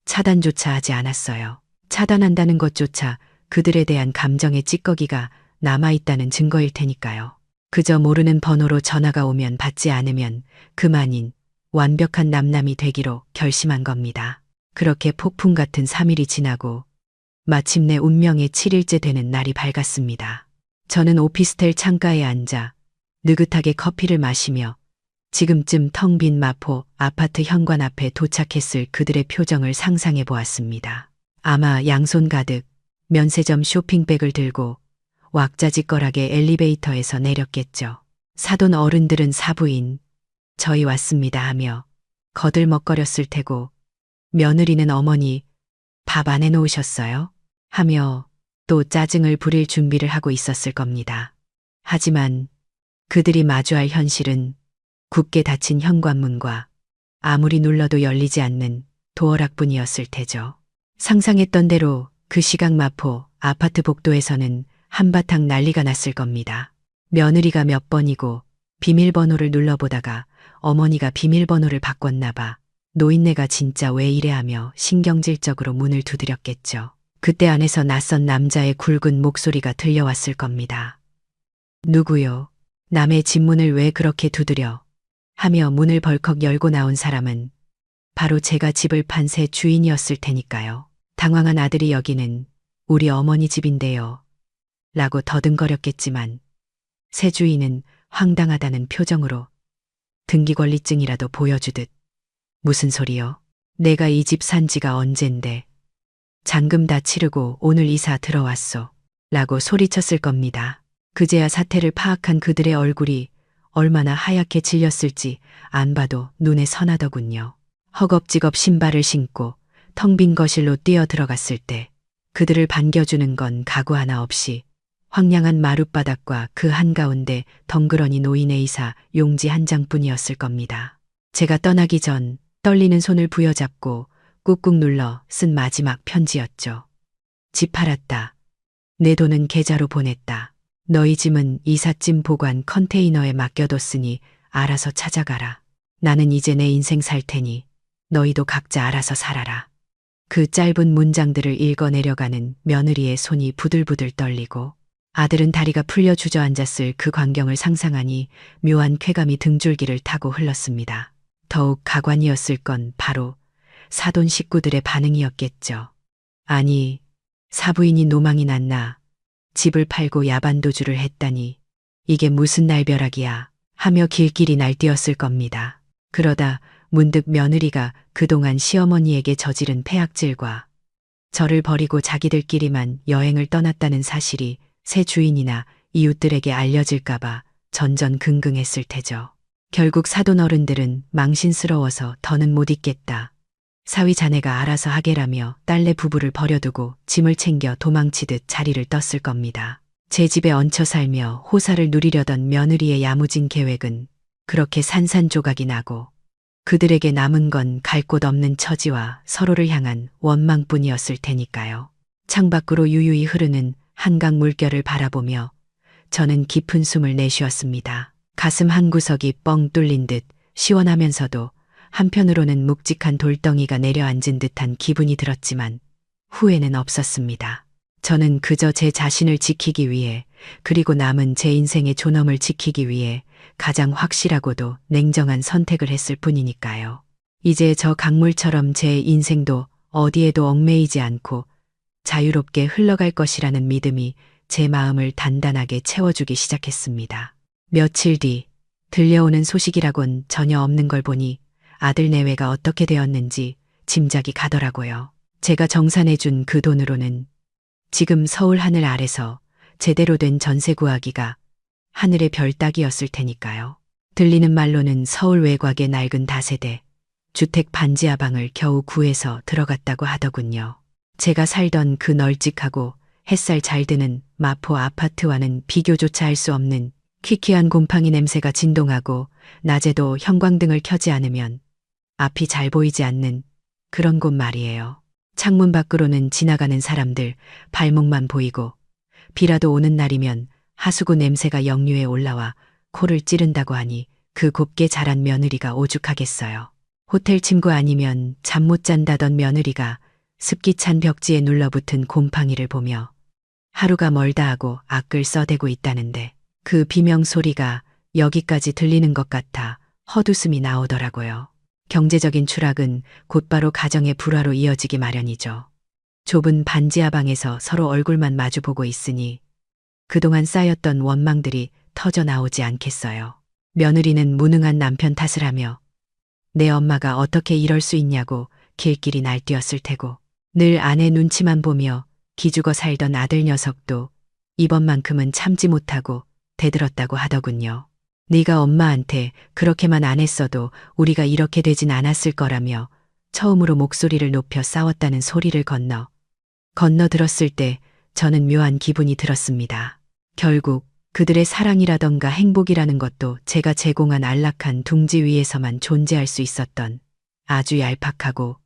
차단조차 하지 않았어요. 차단한다는 것조차 그들에 대한 감정의 찌꺼기가 남아있다는 증거일 테니까요. 그저 모르는 번호로 전화가 오면 받지 않으면 그만인 완벽한 남남이 되기로 결심한 겁니다. 그렇게 폭풍 같은 3일이 지나고 마침내 운명의 7일째 되는 날이 밝았습니다. 저는 오피스텔 창가에 앉아 느긋하게 커피를 마시며 지금쯤 텅 빈 마포 아파트 현관 앞에 도착했을 그들의 표정을 상상해 보았습니다. 아마 양손 가득 면세점 쇼핑백을 들고 왁자지껄하게 엘리베이터에서 내렸겠죠. 사돈 어른들은 사부인 저희 왔습니다 하며 거들먹거렸을 테고 며느리는 어머니 밥 안 해놓으셨어요? 하며 또 짜증을 부릴 준비를 하고 있었을 겁니다. 하지만 그들이 마주할 현실은 굳게 닫힌 현관문과 아무리 눌러도 열리지 않는 도어락뿐이었을 테죠. 상상했던 대로 그 시각 마포 아파트 복도에서는 한바탕 난리가 났을 겁니다. 며느리가 몇 번이고 비밀번호를 눌러보다가 어머니가 비밀번호를 바꿨나 봐. 노인네가 진짜 왜 이래 하며 신경질적으로 문을 두드렸겠죠. 그때 안에서 낯선 남자의 굵은 목소리가 들려왔을 겁니다. 누구요? 남의 집 문을 왜 그렇게 두드려? 하며 문을 벌컥 열고 나온 사람은 바로 제가 집을 판 새 주인이었을 테니까요. 당황한 아들이 여기는 우리 어머니 집인데요. 라고 더듬거렸겠지만 새 주인은 황당하다는 표정으로 등기권리증이라도 보여주듯 무슨 소리요? 내가 이 집 산 지가 언젠데. 잔금 다 치르고 오늘 이사 들어왔소. 라고 소리쳤을 겁니다. 그제야 사태를 파악한 그들의 얼굴이 얼마나 하얗게 질렸을지 안 봐도 눈에 선하더군요. 허겁지겁 신발을 신고 텅 빈 거실로 뛰어 들어갔을 때 그들을 반겨주는 건 가구 하나 없이 황량한 마룻바닥과 그 한가운데 덩그러니 놓인 A사 용지 한 장뿐이었을 겁니다. 제가 떠나기 전 떨리는 손을 부여잡고 꾹꾹 눌러 쓴 마지막 편지였죠. 집 팔았다. 내 돈은 계좌로 보냈다. 너희 짐은 이삿짐 보관 컨테이너에 맡겨뒀으니 알아서 찾아가라. 나는 이제 내 인생 살 테니 너희도 각자 알아서 살아라. 그 짧은 문장들을 읽어내려가는 며느리의 손이 부들부들 떨리고 아들은 다리가 풀려 주저앉았을 그 광경을 상상하니 묘한 쾌감이 등줄기를 타고 흘렀습니다. 더욱 가관이었을 건 바로 사돈 식구들의 반응이었겠죠. 아니, 사부인이 노망이 났나 집을 팔고 야반도주를 했다니 이게 무슨 날벼락이야 하며 길길이 날뛰었을 겁니다. 그러다 문득 며느리가 그동안 시어머니에게 저지른 폐악질과 저를 버리고 자기들끼리만 여행을 떠났다는 사실이 새 주인이나 이웃들에게 알려질까봐 전전긍긍했을 테죠. 결국 사돈 어른들은 망신스러워서 더는 못 있겠다. 사위 자네가 알아서 하게라며 딸내 부부를 버려두고 짐을 챙겨 도망치듯 자리를 떴을 겁니다. 제 집에 얹혀 살며 호사를 누리려던 며느리의 야무진 계획은 그렇게 산산조각이 나고 그들에게 남은 건 갈 곳 없는 처지와 서로를 향한 원망뿐이었을 테니까요. 창밖으로 유유히 흐르는 한강 물결을 바라보며 저는 깊은 숨을 내쉬었습니다. 가슴 한구석이 뻥 뚫린 듯 시원하면서도 한편으로는 묵직한 돌덩이가 내려앉은 듯한 기분이 들었지만 후회는 없었습니다. 저는 그저 제 자신을 지키기 위해 그리고 남은 제 인생의 존엄을 지키기 위해 가장 확실하고도 냉정한 선택을 했을 뿐이니까요. 이제 저 강물처럼 제 인생도 어디에도 얽매이지 않고 자유롭게 흘러갈 것이라는 믿음이 제 마음을 단단하게 채워주기 시작했습니다. 며칠 뒤 들려오는 소식이라곤 전혀 없는 걸 보니 아들 내외가 어떻게 되었는지 짐작이 가더라고요. 제가 정산해준 그 돈으로는 지금 서울 하늘 아래서 제대로 된 전세 구하기가 하늘의 별 따기였을 테니까요. 들리는 말로는 서울 외곽의 낡은 다세대 주택 반지하 방을 겨우 구해서 들어갔다고 하더군요. 제가 살던 그 널찍하고 햇살 잘 드는 마포 아파트와는 비교조차 할 수 없는 퀴퀴한 곰팡이 냄새가 진동하고 낮에도 형광등을 켜지 않으면 앞이 잘 보이지 않는 그런 곳 말이에요. 창문 밖으로는 지나가는 사람들 발목만 보이고 비라도 오는 날이면 하수구 냄새가 역류해 올라와 코를 찌른다고 하니 그 곱게 자란 며느리가 오죽하겠어요. 호텔 침구 아니면 잠 못 잔다던 며느리가 습기 찬 벽지에 눌러붙은 곰팡이를 보며 하루가 멀다 하고 악글 써대고 있다는데 그 비명 소리가 여기까지 들리는 것 같아 헛웃음이 나오더라고요. 경제적인 추락은 곧바로 가정의 불화로 이어지기 마련이죠. 좁은 반지하 방에서 서로 얼굴만 마주보고 있으니 그동안 쌓였던 원망들이 터져 나오지 않겠어요. 며느리는 무능한 남편 탓을 하며 내 엄마가 어떻게 이럴 수 있냐고 길길이 날뛰었을 테고 늘 아내 눈치만 보며 기죽어 살던 아들 녀석도 이번만큼은 참지 못하고 대들었다고 하더군요. 네가 엄마한테 그렇게만 안 했어도 우리가 이렇게 되진 않았을 거라며 처음으로 목소리를 높여 싸웠다는 소리를 건너 들었을 때 저는 묘한 기분이 들었습니다. 결국 그들의 사랑이라던가 행복이라는 것도 제가 제공한 안락한 둥지 위에서만 존재할 수 있었던 아주 얄팍하고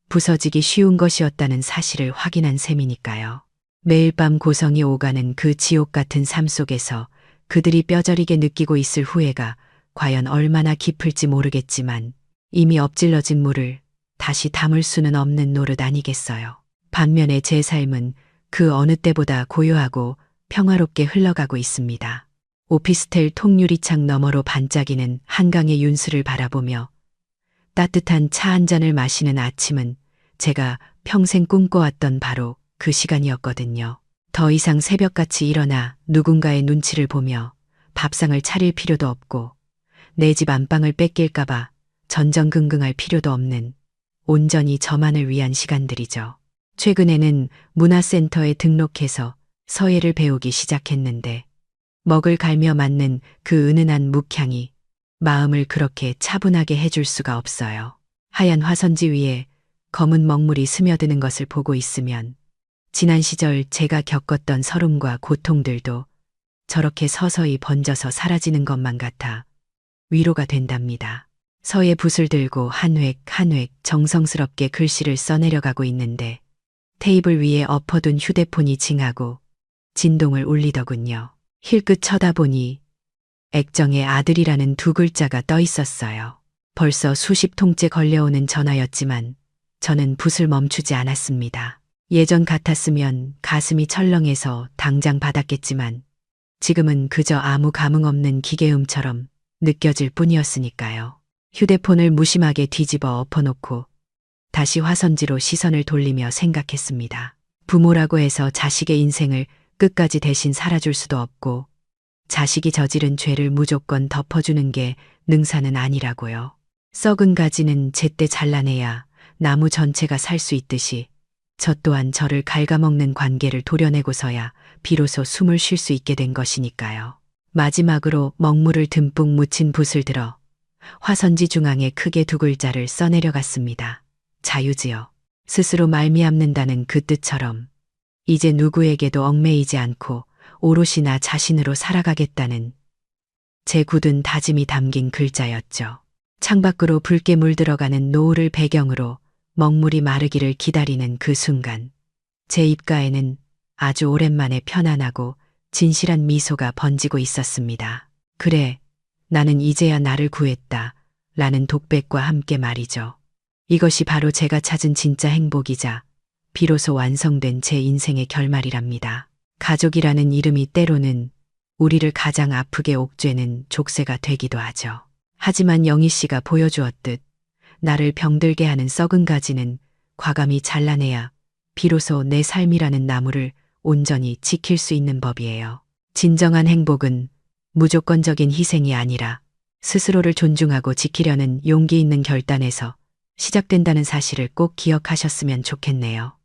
부서지기 쉬운 것이었다는 사실을 확인한 셈이니까요. 매일 밤 고성이 오가는 그 지옥 같은 삶 속에서 그들이 뼈저리게 느끼고 있을 후회가 과연 얼마나 깊을지 모르겠지만 이미 엎질러진 물을 다시 담을 수는 없는 노릇 아니겠어요. 반면에 제 삶은 그 어느 때보다 고요하고 평화롭게 흘러가고 있습니다. 오피스텔 통유리창 너머로 반짝이는 한강의 윤수를 바라보며 따뜻한 차 한 잔을 마시는 아침은 제가 평생 꿈꿔왔던 바로 그 시간이었거든요. 더 이상 새벽같이 일어나 누군가의 눈치를 보며 밥상을 차릴 필요도 없고 내 집 안방을 뺏길까봐 전전긍긍할 필요도 없는 온전히 저만을 위한 시간들이죠. 최근에는 문화센터에 등록해서 서예를 배우기 시작했는데 먹을 갈며 맞는 그 은은한 묵향이 마음을 그렇게 차분하게 해줄 수가 없어요. 하얀 화선지 위에 검은 먹물이 스며드는 것을 보고 있으면 지난 시절 제가 겪었던 서름과 고통들도 저렇게 서서히 번져서 사라지는 것만 같아 위로가 된답니다. 서예 붓을 들고 한 획 한 획 정성스럽게 글씨를 써내려가고 있는데 테이블 위에 엎어둔 휴대폰이 징하고 진동을 울리더군요. 힐끗 쳐다보니 액정에 아들이라는 두 글자가 떠 있었어요. 벌써 수십 통째 걸려오는 전화였지만 저는 붓을 멈추지 않았습니다. 예전 같았으면 가슴이 철렁해서 당장 받았겠지만 지금은 그저 아무 감흥 없는 기계음처럼 느껴질 뿐이었으니까요. 휴대폰을 무심하게 뒤집어 엎어놓고 다시 화선지로 시선을 돌리며 생각했습니다. 부모라고 해서 자식의 인생을 끝까지 대신 살아줄 수도 없고 자식이 저지른 죄를 무조건 덮어주는 게 능사는 아니라고요. 썩은 가지는 제때 잘라내야 나무 전체가 살 수 있듯이 저 또한 저를 갉아먹는 관계를 도려내고서야 비로소 숨을 쉴 수 있게 된 것이니까요. 마지막으로 먹물을 듬뿍 묻힌 붓을 들어 화선지 중앙에 크게 두 글자를 써내려갔습니다. 자유지요. 스스로 말미암는다는 그 뜻처럼 이제 누구에게도 얽매이지 않고 오롯이 나 자신으로 살아가겠다는 제 굳은 다짐이 담긴 글자였죠. 창밖으로 붉게 물들어가는 노을을 배경으로 먹물이 마르기를 기다리는 그 순간 제 입가에는 아주 오랜만에 편안하고 진실한 미소가 번지고 있었습니다. 그래, 나는 이제야 나를 구했다 라는 독백과 함께 말이죠. 이것이 바로 제가 찾은 진짜 행복이자 비로소 완성된 제 인생의 결말이랍니다. 가족이라는 이름이 때로는 우리를 가장 아프게 옥죄는 족쇄가 되기도 하죠. 하지만 영희 씨가 보여주었듯 나를 병들게 하는 썩은 가지는 과감히 잘라내야 비로소 내 삶이라는 나무를 온전히 지킬 수 있는 법이에요. 진정한 행복은 무조건적인 희생이 아니라 스스로를 존중하고 지키려는 용기 있는 결단에서 시작된다는 사실을 꼭 기억하셨으면 좋겠네요.